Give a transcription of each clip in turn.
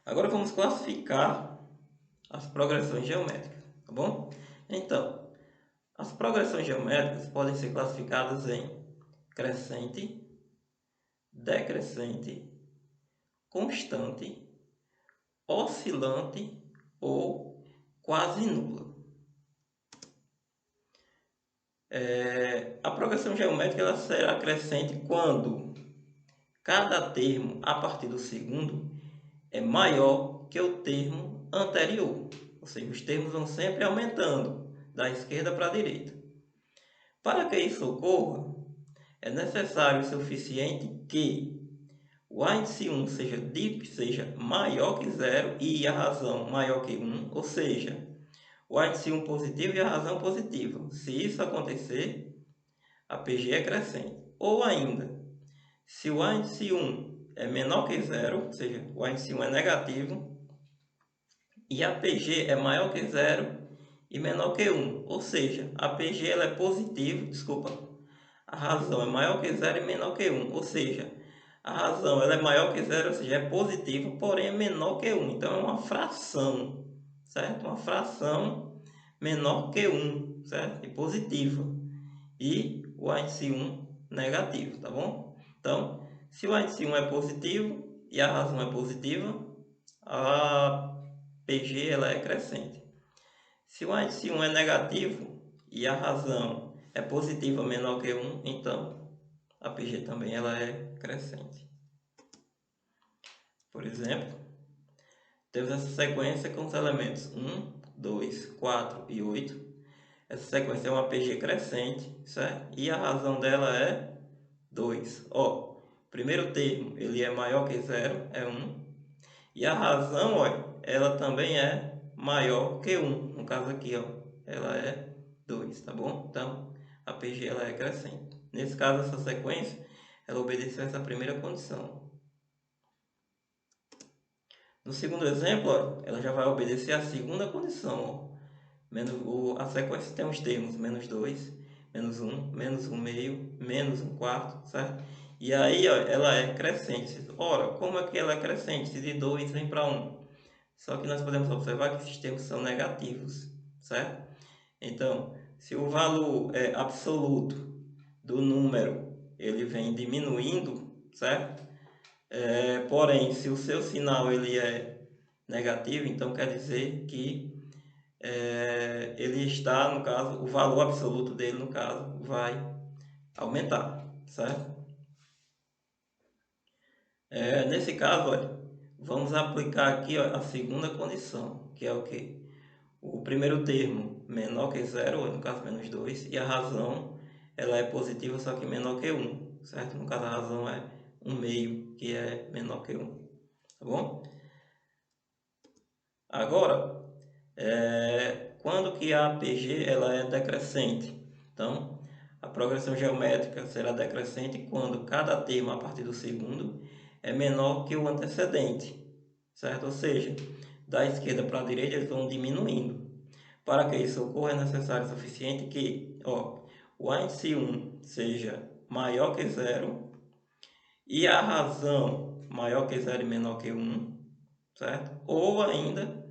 Agora vamos classificar as progressões geométricas, tá bom? Então, as progressões geométricas podem ser classificadas em crescente, decrescente, constante, oscilante ou quase nula. A progressão geométrica ela será crescente quando cada termo a partir do segundo é maior que o termo anterior. Ou seja, os termos vão sempre aumentando da esquerda para a direita. Para que isso ocorra, é necessário o suficiente que o índice 1 seja maior que zero e a razão maior que 1, ou seja, o índice 1 positivo e a razão positiva. Se isso acontecer, a PG é crescente. Ou ainda, se o índice 1 é menor que zero, ou seja, o índice 1 é negativo, e a PG é maior que zero e menor que 1, ou seja, a PG ela é positiva, desculpa, a razão é maior que zero e menor que 1, ou seja, a razão ela é maior que zero, ou seja, é positiva, porém é menor que 1, então é uma fração, certo? Uma fração menor que 1, certo? E positiva, e o índice 1 negativo, tá bom? Então, se o índice 1 é positivo e a razão é positiva, a PG ela é crescente. Se o índice 1 é negativo e a razão é positiva menor que 1, então a PG também ela é crescente. Por exemplo, temos essa sequência com os elementos 1, 2, 4 e 8. Essa sequência é uma PG crescente, certo? E a razão dela é 2. Ó, primeiro termo ele é maior que zero, é 1. E a razão, ó, ela também é maior que 1. No caso aqui, ó, ela é 2, tá bom? Então, a PG ela é crescente. Nesse caso, essa sequência, ela obedeceu essa primeira condição. No segundo exemplo, ó, ela já vai obedecer a segunda condição. Ó. A sequência tem os termos menos 2, menos 1, menos 1 meio, menos 1 quarto, certo? E aí ó, ela é crescente. Ora, como é que ela é crescente? Se de 2 vem para 1. Só que nós podemos observar que esses termos são negativos, certo? Então, se o valor absoluto do número ele vem diminuindo, certo? Porém, se o seu sinal ele é negativo, então quer dizer que ele está, no caso, o valor absoluto dele, no caso, vai aumentar, certo? Nesse caso, olha, vamos aplicar aqui ó, a segunda condição, que é o quê? O primeiro termo menor que zero, no caso menos 2, e a razão ela é positiva, só que menor que 1, certo? No caso a razão é 1 meio, que é menor que 1, tá bom? Agora, quando que a APG ela é decrescente? Então, a progressão geométrica será decrescente quando cada termo a partir do segundo é menor que o antecedente, certo? Ou seja, da esquerda para a direita eles vão diminuindo. Para que isso ocorra é necessário o suficiente que ó, o índice 1 seja maior que zero e a razão maior que zero e menor que 1, certo? Ou ainda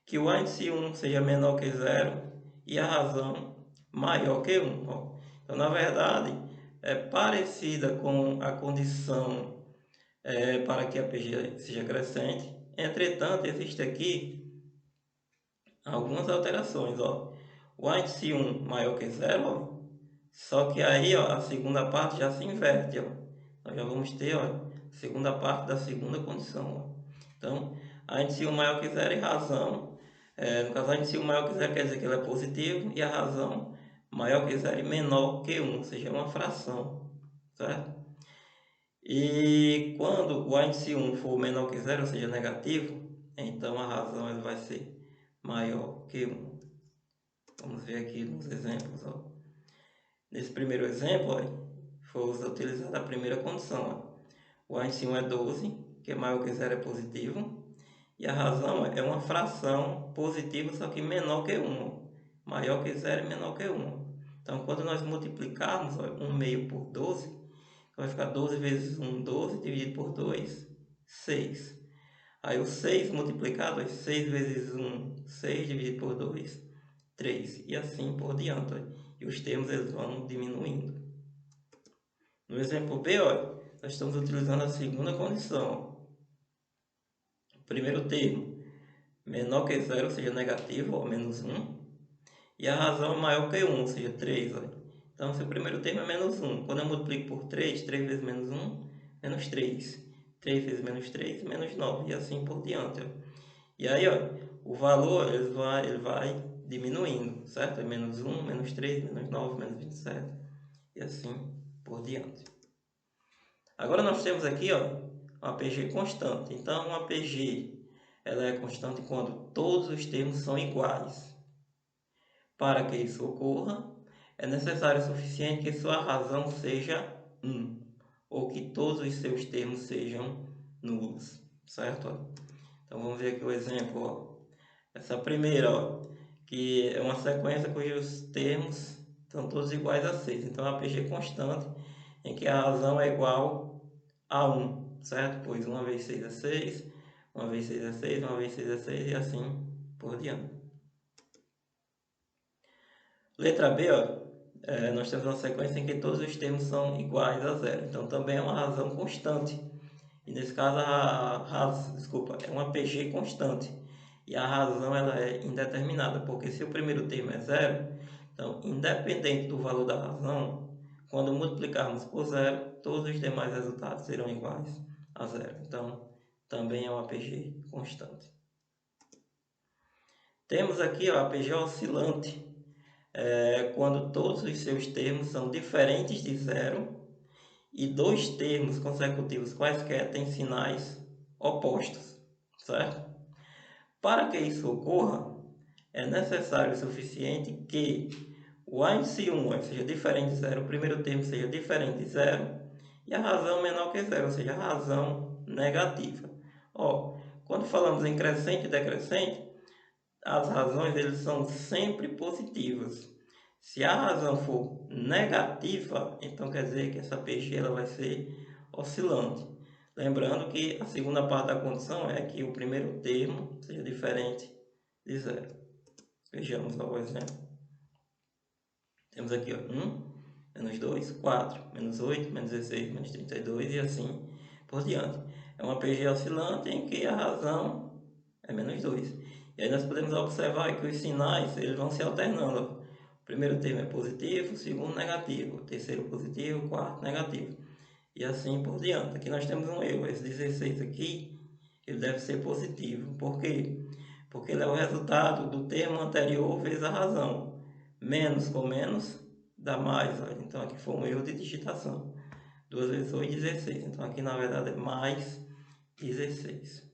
que o índice 1 seja menor que zero e a razão maior que 1. Ó. Então, na verdade, é parecida com a condição para que a PG seja crescente. Entretanto, existe aqui algumas alterações. Ó. O índice 1 maior que zero, ó, só que aí ó, a segunda parte já se inverte. Ó. Nós já vamos ter ó, a segunda parte da segunda condição. Ó. Então, a índice 1 maior que zero e razão. No caso, a índice 1 maior que zero quer dizer que ele é positivo e a razão maior que zero e menor que 1, ou seja, é uma fração. Certo? E quando o índice 1 for menor que zero, ou seja, negativo, então a razão ele vai ser maior que 1. Vamos ver aqui nos exemplos. Ó. Nesse primeiro exemplo, ó, foi utilizada a primeira condição. Ó. O índice 1 é 12, que é maior que zero é positivo. E a razão é uma fração positiva, só que menor que 1. Maior que zero e menor que 1. Então, quando nós multiplicarmos ó, 1 meio por 12, vai ficar 12 vezes 1, 12, dividido por 2, 6. Aí o 6 multiplicado, 6 vezes 1, 6 dividido por 2, 3. E assim por diante. E os termos eles vão diminuindo. No exemplo B, nós estamos utilizando a segunda condição. O primeiro termo, menor que 0, ou seja, negativo, ou menos 1. E a razão é maior que 1, ou seja, 3. Então, se o primeiro termo é menos 1, quando eu multiplico por 3, 3 vezes menos 1, menos 3. 3 vezes menos 3, menos 9. E assim por diante. E aí, o valor ele vai diminuindo, certo? É menos 1, menos 3, menos 9, menos 27. E assim por diante. Agora nós temos aqui uma PG constante. Então, uma PG ela é constante quando todos os termos são iguais. Para que isso ocorra, é necessário o suficiente que sua razão seja 1, ou que todos os seus termos sejam nulos, certo? Então vamos ver aqui o exemplo. Essa primeira, que é uma sequência cujos termos são todos iguais a 6. Então a PG constante em que a razão é igual a 1, certo? Pois 1 vezes 6 é 6, 1 vezes 6 é 6, 1 vezes 6 é 6 e assim por diante. Letra B, nós temos uma sequência em que todos os termos são iguais a 0. Então também é uma razão constante. E nesse caso é uma PG constante. E a razão ela é indeterminada, porque se o primeiro termo é 0, então independente do valor da razão, quando multiplicarmos por 0, todos os demais resultados serão iguais a 0. Então também é uma PG constante. Temos aqui a PG oscilante, quando todos os seus termos são diferentes de 0 e dois termos consecutivos quaisquer têm sinais opostos, certo? Para que isso ocorra, é necessário o suficiente que o A índice 1 seja diferente de 0, o primeiro termo seja diferente de 0 e a razão menor que 0, ou seja, a razão negativa. Quando falamos em crescente e decrescente, as razões eles são sempre positivas. Se a razão for negativa, então quer dizer que essa PG ela vai ser oscilante. Lembrando que a segunda parte da condição é que o primeiro termo seja diferente de 0. Vejamos o exemplo. Temos aqui 1, menos 2, 4, menos 8, menos 16, menos 32 e assim por diante. É uma PG oscilante em que a razão é menos 2. E aí nós podemos observar que os sinais eles vão se alternando. O primeiro termo é positivo, o segundo negativo, o terceiro positivo, o quarto negativo. E assim por diante. Aqui nós temos um erro. Esse 16 aqui, ele deve ser positivo. Por quê? Porque ele é o resultado do termo anterior vezes a razão. Menos com menos dá mais. Olha. Então aqui foi um erro de digitação. 2 vezes 8, 16. Então aqui na verdade é mais 16.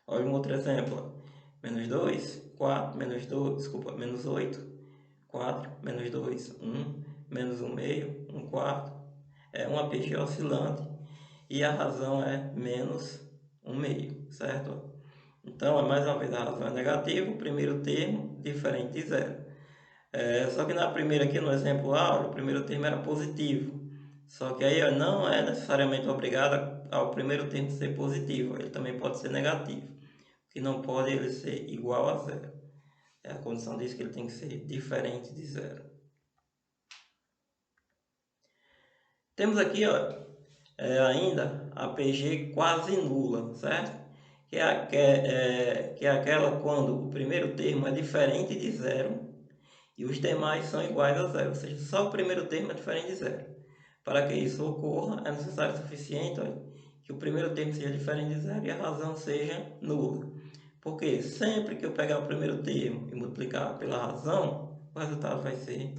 Olha um outro exemplo. Menos 2, 4, menos 2, desculpa, menos 8, 4, menos 2, 1, menos 1 meio, 1 quarto. É uma PG oscilante e a razão é menos 1 meio, certo? Então, mais uma vez, a razão é negativa, o primeiro termo diferente de 0. Só que na primeira aqui, no exemplo A, o primeiro termo era positivo. Só que aí não é necessariamente obrigado ao primeiro termo ser positivo, ele também pode ser negativo. O que não pode ele ser igual a 0. A condição diz que ele tem que ser diferente de 0. Temos aqui ainda a PG quase nula, certo? Que é aquela quando o primeiro termo é diferente de 0 e os demais são iguais a 0, ou seja, só o primeiro termo é diferente de 0. Para que isso ocorra, é necessário o suficiente que o primeiro termo seja diferente de 0 e a razão seja nula. Porque sempre que eu pegar o primeiro termo e multiplicar pela razão, o resultado vai ser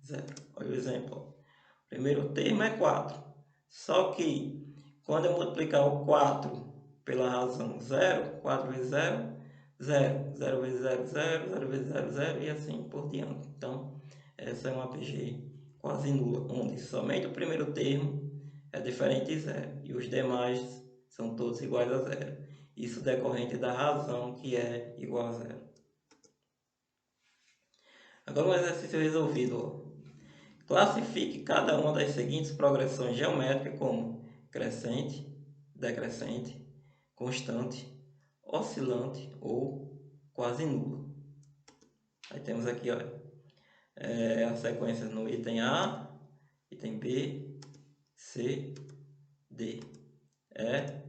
0. Olha o exemplo. O primeiro termo é 4. Só que quando eu multiplicar o 4 pela razão 0, 4 vezes 0, 0. 0 vezes 0, 0. 0 vezes 0, 0 e assim por diante. Então, essa é uma PG quase nula, onde somente o primeiro termo é diferente de 0 e os demais são todos iguais a 0. Isso decorrente da razão que é igual a 0. Agora um exercício resolvido. Classifique cada uma das seguintes progressões geométricas como crescente, decrescente, constante, oscilante ou quase nula. Aí temos aqui, olha, as sequências no item A, item B, C, D, E,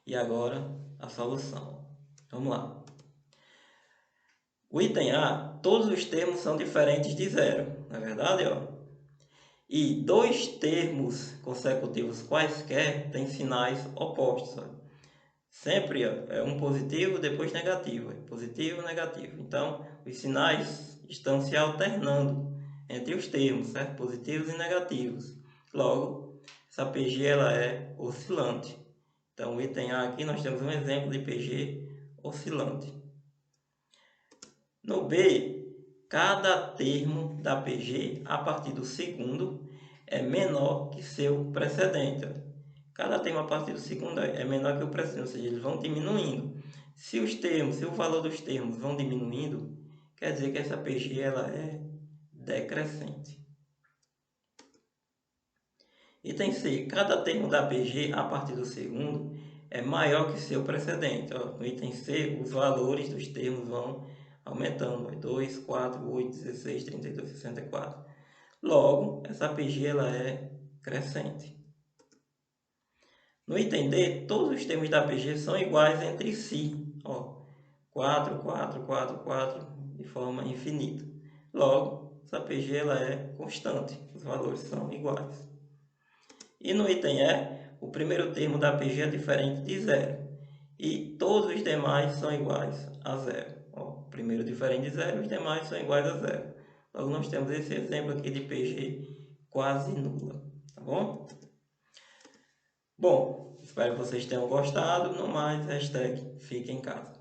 e agora a solução. Vamos lá. O item A, todos os termos são diferentes de zero, não é verdade? Ó? E dois termos consecutivos quaisquer têm sinais opostos. Ó. Sempre ó, é um positivo, depois negativo. Positivo, negativo. Então, os sinais estão se alternando entre os termos, certo? Positivos e negativos. Logo, essa PG ela é oscilante. Então, o item A aqui nós temos um exemplo de PG oscilante. No B, cada termo da PG, a partir do segundo, é menor que seu precedente. Cada termo a partir do segundo é menor que o precedente, ou seja, eles vão diminuindo. Se o valor dos termos vão diminuindo, quer dizer que essa PG ela é decrescente. Item C, cada termo da PG a partir do segundo é maior que seu precedente. No item C, os valores dos termos vão aumentando. 2, 4, 8, 16, 32, 64. Logo, essa PG ela é crescente. No item D, todos os termos da PG são iguais entre si. 4, 4, 4, 4, de forma infinita. Logo, essa PG ela é constante. Os valores são iguais. E no item E, o primeiro termo da PG é diferente de zero. E todos os demais são iguais a zero. O primeiro diferente de zero, os demais são iguais a zero. Logo, nós temos esse exemplo aqui de PG quase nula. Tá bom? Bom, espero que vocês tenham gostado. No mais, hashtag fique em casa.